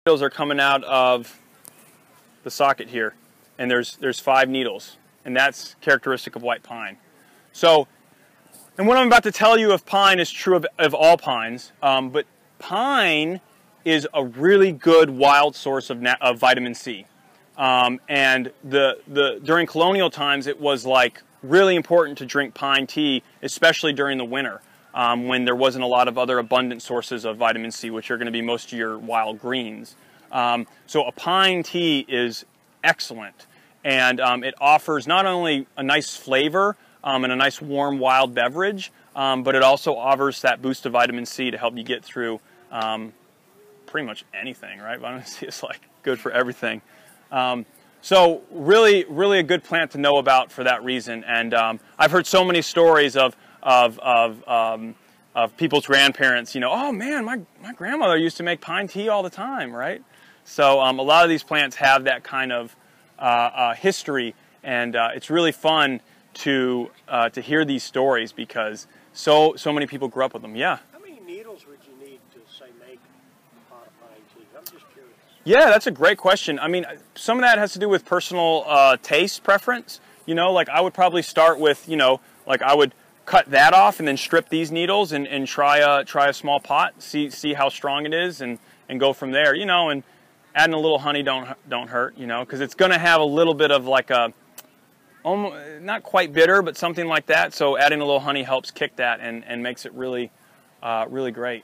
Needles are coming out of the socket here, and there's 5 needles, and that's characteristic of white pine. So, and what I'm about to tell you of pine is true of all pines, but pine is a really good wild source of vitamin C. And during colonial times, it was like really important to drink pine tea, especially during the winter, when there wasn't a lot of other abundant sources of vitamin C, which are going to be most of your wild greens. So a pine tea is excellent, and it offers not only a nice flavor and a nice warm wild beverage, but it also offers that boost of vitamin C to help you get through pretty much anything, right? Vitamin C is like good for everything. So really a good plant to know about for that reason. And I've heard so many stories of people's grandparents, you know, oh man, my grandmother used to make pine tea all the time, right? So a lot of these plants have that kind of history, and it's really fun to hear these stories because so many people grew up with them. Yeah. How many needles would you need to say make a pot of pine tea? I'm just curious. Yeah, that's a great question. I mean, some of that has to do with personal taste preference. You know, like I would probably start with, you know, like I would cut that off and then strip these needles and try a small pot, see how strong it is, and go from there. You know, and adding a little honey don't hurt. You know, because it's going to have a little bit of like a almost, not quite bitter, but something like that. So adding a little honey helps kick that and makes it really really great.